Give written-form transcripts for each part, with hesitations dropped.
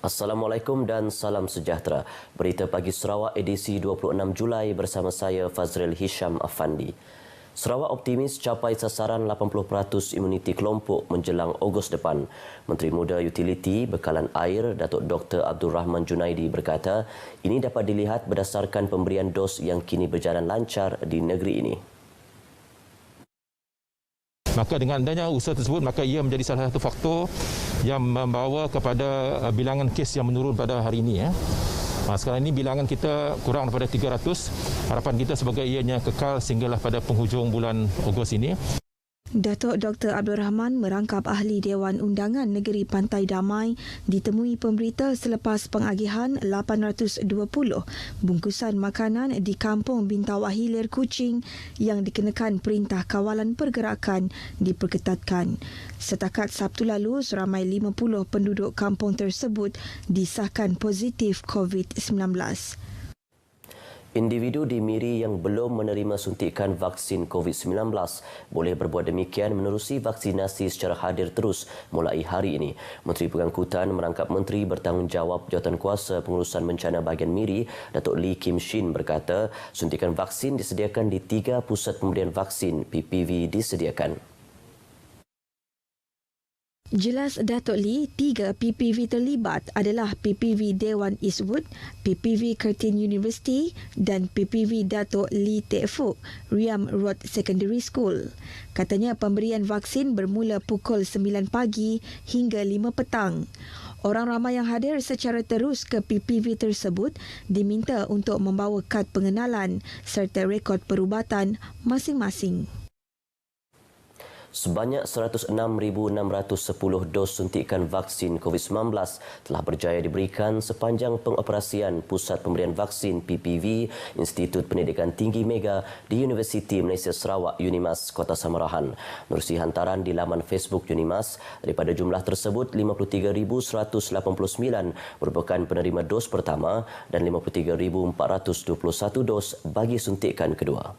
Assalamualaikum dan salam sejahtera. Berita Pagi Sarawak edisi 26 Julai bersama saya Fazril Hisham Afandi. Sarawak optimis capai sasaran 80% imuniti kelompok menjelang Ogos depan. Menteri Muda Utiliti Bekalan Air Datuk Dr. Abdul Rahman Junaidi berkata, ini dapat dilihat berdasarkan pemberian dos yang kini berjalan lancar di negeri ini. Maka dengan adanya usaha tersebut, maka ia menjadi salah satu faktor yang membawa kepada bilangan kes yang menurun pada hari ini. Sekarang ini bilangan kita kurang daripada 300. Harapan kita sebagai ianya kekal sehinggalah pada penghujung bulan Ogos ini. Datuk Dr. Abdul Rahman merangkap ahli Dewan Undangan Negeri Pantai Damai ditemui pemberita selepas pengagihan 820 bungkusan makanan di Kampung Bintau Hilir Kuching yang dikenakan Perintah Kawalan Pergerakan diperketatkan. Setakat Sabtu lalu, seramai 50 penduduk kampung tersebut disahkan positif COVID-19. Individu di Miri yang belum menerima suntikan vaksin COVID-19 boleh berbuat demikian menerusi vaksinasi secara hadir terus mulai hari ini. Menteri Pengangkutan merangkap Menteri Bertanggungjawab Jawatankuasa Pengurusan Bencana Bahagian Miri, Datuk Lee Kim Shin berkata, suntikan vaksin disediakan di 3 pusat pemberian vaksin PPV disediakan. Jelas Datuk Lee, 3 PPV terlibat adalah PPV Dewan Eastwood, PPV Curtin University dan PPV Datuk Lee Tek Fook, Riam Road Secondary School. Katanya pemberian vaksin bermula pukul 9 pagi hingga 5 petang. Orang ramai yang hadir secara terus ke PPV tersebut diminta untuk membawa kad pengenalan serta rekod perubatan masing-masing. Sebanyak 106,610 dos suntikan vaksin COVID-19 telah berjaya diberikan sepanjang pengoperasian Pusat Pemberian Vaksin PPV Institut Pendidikan Tinggi Mega di Universiti Malaysia Sarawak UNIMAS Kota Samarahan. Menerusi hantaran di laman Facebook UNIMAS, daripada jumlah tersebut 53,189 merupakan penerima dos pertama dan 53,421 dos bagi suntikan kedua.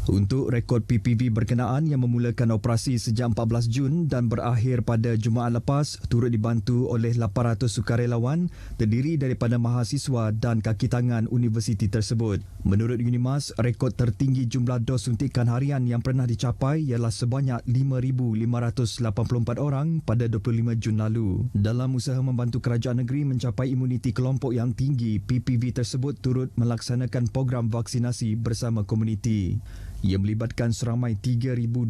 Untuk rekod PPV berkenaan yang memulakan operasi sejak 14 Jun dan berakhir pada Jumaat lepas turut dibantu oleh 800 sukarelawan terdiri daripada mahasiswa dan kaki tangan universiti tersebut. Menurut UNIMAS, rekod tertinggi jumlah dos suntikan harian yang pernah dicapai ialah sebanyak 5,584 orang pada 25 Jun lalu. Dalam usaha membantu kerajaan negeri mencapai imuniti kelompok yang tinggi, PPV tersebut turut melaksanakan program vaksinasi bersama komuniti. Ia melibatkan seramai 3,210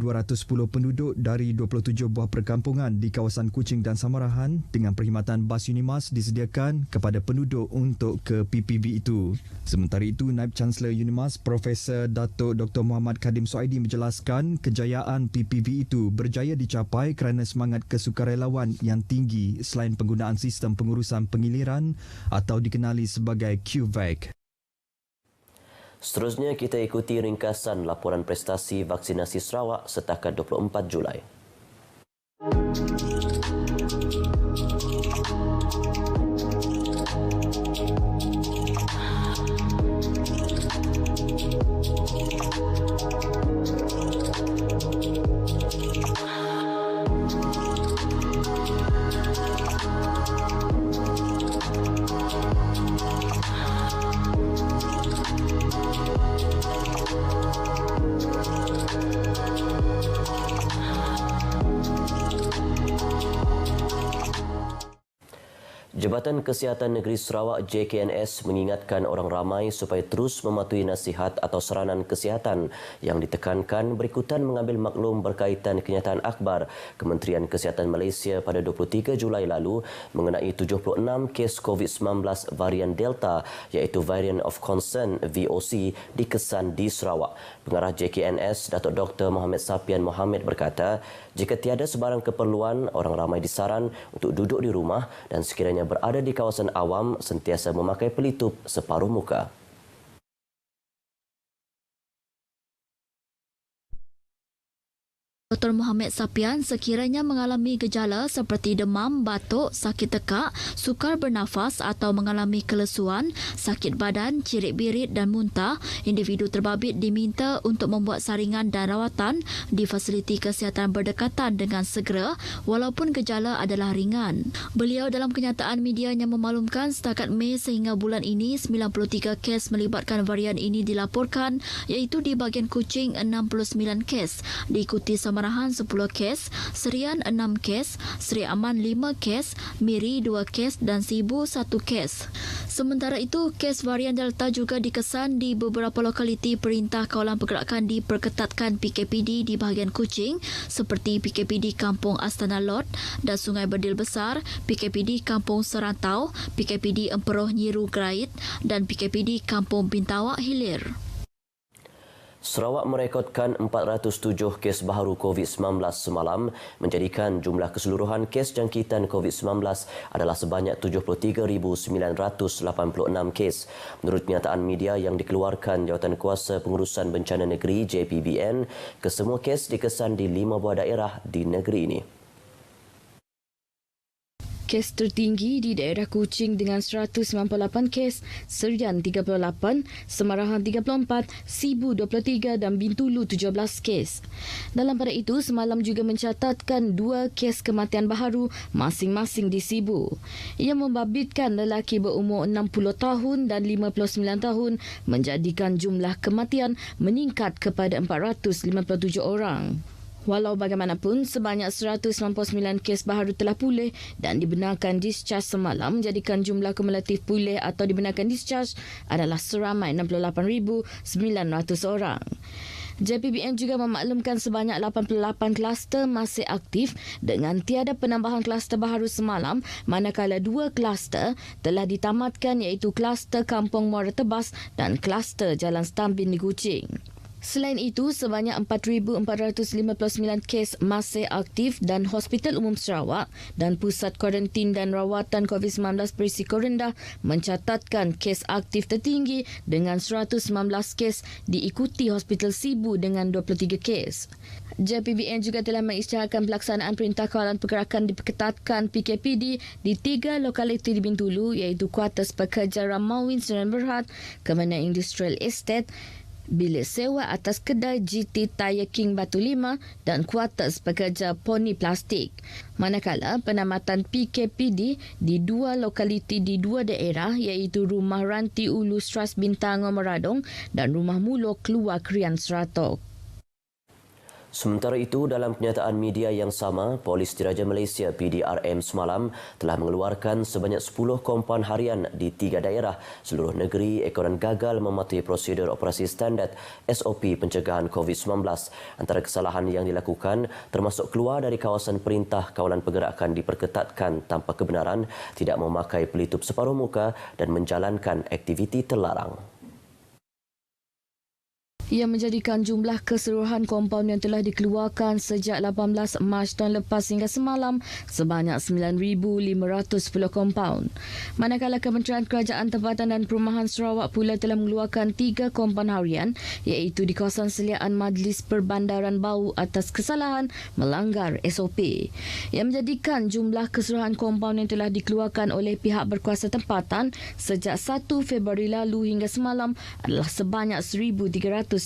penduduk dari 27 buah perkampungan di kawasan Kuching dan Samarahan dengan perkhidmatan bas UNIMAS disediakan kepada penduduk untuk ke PPV itu. Sementara itu, Naib Chancellor UNIMAS Profesor Datuk Dr. Muhammad Kadim Soaidi menjelaskan kejayaan PPV itu berjaya dicapai kerana semangat kesukarelawan yang tinggi selain penggunaan sistem pengurusan pengiliran atau dikenali sebagai QVAC. Seterusnya kita ikuti ringkasan laporan prestasi vaksinasi Sarawak setakat 24 Julai. Jabatan Kesihatan Negeri Sarawak JKNS mengingatkan orang ramai supaya terus mematuhi nasihat atau saranan kesihatan yang ditekankan berikutan mengambil maklum berkaitan kenyataan akhbar Kementerian Kesihatan Malaysia pada 23 Julai lalu mengenai 76 kes COVID-19 varian Delta iaitu Variant of Concern VOC dikesan di Sarawak. Pengarah JKNS Datuk Dr. Mohamed Sapian Mohamed berkata, jika tiada sebarang keperluan, orang ramai disaran untuk duduk di rumah dan sekiranya berada di kawasan awam sentiasa memakai pelitup separuh muka. Dr. Mohamed Sapian sekiranya mengalami gejala seperti demam, batuk, sakit tekak, sukar bernafas atau mengalami kelesuan, sakit badan, cirit-birit dan muntah, individu terbabit diminta untuk membuat saringan dan rawatan di fasiliti kesihatan berdekatan dengan segera walaupun gejala adalah ringan. Beliau dalam kenyataan medianya memaklumkan setakat Mei sehingga bulan ini 93 kes melibatkan varian ini dilaporkan iaitu di bahagian Kuching 69 kes, diikuti Samarahan 10 kes, Serian 6 kes, Seri Aman 5 kes, Miri 2 kes dan Sibu 1 kes. Sementara itu, kes varian Delta juga dikesan di beberapa lokaliti Perintah Kawalan Pergerakan diperketatkan PKPD di bahagian Kuching seperti PKPD Kampung Astana Lot dan Sungai Berdil Besar, PKPD Kampung Serantau, PKPD Emperoh Nyiru Grait dan PKPD Kampung Bintawak Hilir. Sarawak merekodkan 407 kes baharu COVID-19 semalam, menjadikan jumlah keseluruhan kes jangkitan COVID-19 adalah sebanyak 73,986 kes. Menurut kenyataan media yang dikeluarkan Jawatan Kuasa Pengurusan Bencana Negeri JPBN, kesemua kes dikesan di 5 buah daerah di negeri ini. Kes tertinggi di daerah Kuching dengan 198 kes, Serian 38, Semarahan 34, Sibu 23 dan Bintulu 17 kes. Dalam pada itu, semalam juga mencatatkan 2 kes kematian baharu masing-masing di Sibu. Ia membabitkan lelaki berumur 60 tahun dan 59 tahun, menjadikan jumlah kematian meningkat kepada 457 orang. Walau bagaimanapun, sebanyak 199 kes baharu telah pulih dan dibenarkan discharge semalam, menjadikan jumlah kumulatif pulih atau dibenarkan discharge adalah seramai 68,900 orang. JPBN juga memaklumkan sebanyak 88 kluster masih aktif dengan tiada penambahan kluster baharu semalam, manakala 2 kluster telah ditamatkan iaitu kluster Kampung Muara Tebas dan kluster Jalan Stambin di Kuching. Selain itu, sebanyak 4,459 kes masih aktif dan Hospital Umum Sarawak dan Pusat Kuarantin dan Rawatan COVID-19 berisiko rendah mencatatkan kes aktif tertinggi dengan 119 kes, diikuti Hospital Sibu dengan 23 kes. JPBN juga telah mengisytiharkan pelaksanaan Perintah Kawalan Pergerakan diperketatkan PKPD di 3 lokaliti di Bintulu iaitu Kuartus Pekerja Ramawin Sdn Bhd, Kementerian Industrial Estate, bilik sewa atas kedai GT Tire King Batu 5 dan kuartus pekerja Poni Plastik. Manakala penamatan PKPD di 2 lokaliti di 2 daerah iaitu Rumah Ranti Ulu Stras Bintango Meradong dan Rumah Mulo Keluar Krian Seratok. Sementara itu, dalam kenyataan media yang sama, Polis Diraja Malaysia PDRM semalam telah mengeluarkan sebanyak 10 kompaun harian di 3 daerah seluruh negeri ekoran gagal mematuhi prosedur operasi standard SOP pencegahan COVID-19. Antara kesalahan yang dilakukan termasuk keluar dari kawasan Perintah Kawalan Pergerakan diperketatkan tanpa kebenaran, tidak memakai pelitup separuh muka dan menjalankan aktiviti terlarang. Ia menjadikan jumlah keseluruhan kompaun yang telah dikeluarkan sejak 18 Mac tahun lepas hingga semalam sebanyak 9,510 kompaun. Manakala Kementerian Kerajaan Tempatan dan Perumahan Sarawak pula telah mengeluarkan 3 kompaun harian iaitu di kawasan seliaan Majlis Perbandaran Bau atas kesalahan melanggar SOP. Ia menjadikan jumlah keseluruhan kompaun yang telah dikeluarkan oleh pihak berkuasa tempatan sejak 1 Februari lalu hingga semalam adalah sebanyak 1,358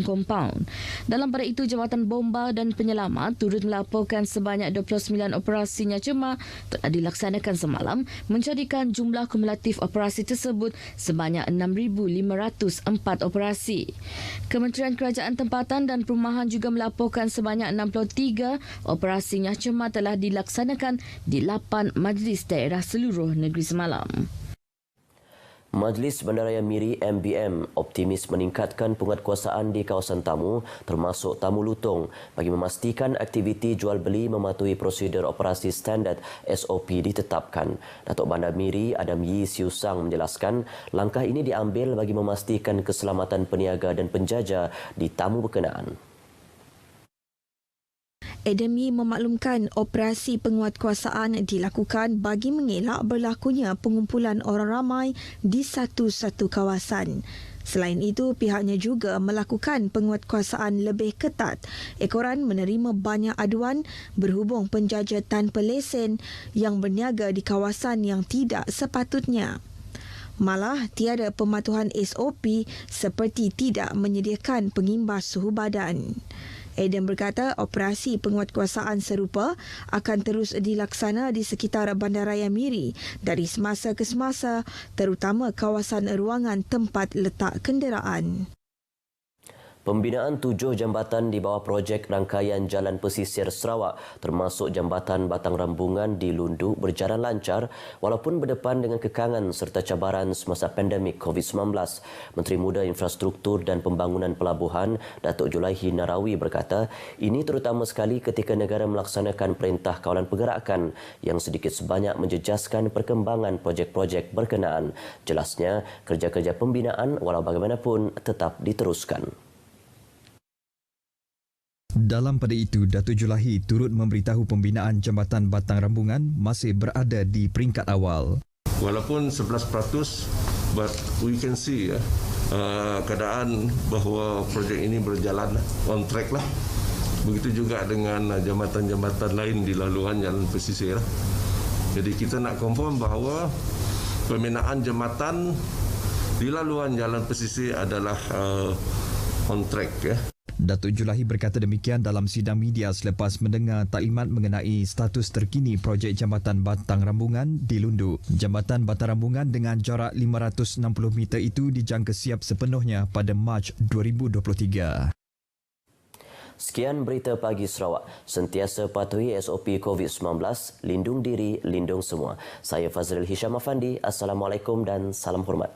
kompaun. Dalam pada itu, Jabatan Bomba dan Penyelamat turut melaporkan sebanyak 29 operasi nyacema telah dilaksanakan semalam, menjadikan jumlah kumulatif operasi tersebut sebanyak 6,504 operasi. Kementerian Kerajaan Tempatan dan Perumahan juga melaporkan sebanyak 63 operasi nyacema telah dilaksanakan di 8 majlis daerah seluruh negeri semalam. Majlis Bandaraya Miri MBM optimis meningkatkan penguatkuasaan di kawasan tamu termasuk tamu lutong bagi memastikan aktiviti jual beli mematuhi prosedur operasi standard SOP ditetapkan. Datuk Bandar Miri Adam Yi Siu Sang menjelaskan langkah ini diambil bagi memastikan keselamatan peniaga dan penjaja di tamu berkenaan. Adam Yee memaklumkan operasi penguatkuasaan dilakukan bagi mengelak berlakunya pengumpulan orang ramai di satu-satu kawasan. Selain itu, pihaknya juga melakukan penguatkuasaan lebih ketat. Ekoran menerima banyak aduan berhubung penjaja tanpa lesen yang berniaga di kawasan yang tidak sepatutnya. Malah, tiada pematuhan SOP seperti tidak menyediakan pengimbas suhu badan. Adam berkata operasi penguatkuasaan serupa akan terus dilaksana di sekitar Bandaraya Miri dari semasa ke semasa, terutama kawasan ruangan tempat letak kenderaan. Pembinaan 7 jambatan di bawah projek rangkaian Jalan Pesisir Sarawak termasuk Jambatan Batang Rambungan di Lundu berjalan lancar walaupun berdepan dengan kekangan serta cabaran semasa pandemik COVID-19. Menteri Muda Infrastruktur dan Pembangunan Pelabuhan Datuk Julaihi Narawi berkata ini terutama sekali ketika negara melaksanakan Perintah Kawalan Pergerakan yang sedikit sebanyak menjejaskan perkembangan projek-projek berkenaan. Jelasnya, kerja-kerja pembinaan walau bagaimanapun tetap diteruskan. Dalam pada itu, Datuk Julaihi turut memberitahu pembinaan Jambatan Batang Rambungan masih berada di peringkat awal. Walaupun 11%, but we can see keadaan bahawa projek ini berjalan on track lah. Begitu juga dengan jambatan-jambatan lain di laluan jalan pesisir. Jadi kita nak confirm bahawa pembinaan jambatan di laluan jalan pesisir adalah on track ya. Datuk Julaihi berkata demikian dalam sidang media selepas mendengar taklimat mengenai status terkini projek Jambatan Batang Rambungan di Lundu. Jambatan Batang Rambungan dengan jarak 560 meter itu dijangka siap sepenuhnya pada Mac 2023. Sekian berita pagi Sarawak. Sentiasa patuhi SOP COVID-19, lindung diri, lindung semua. Saya Fazril Hisham Afandi. Assalamualaikum dan salam hormat.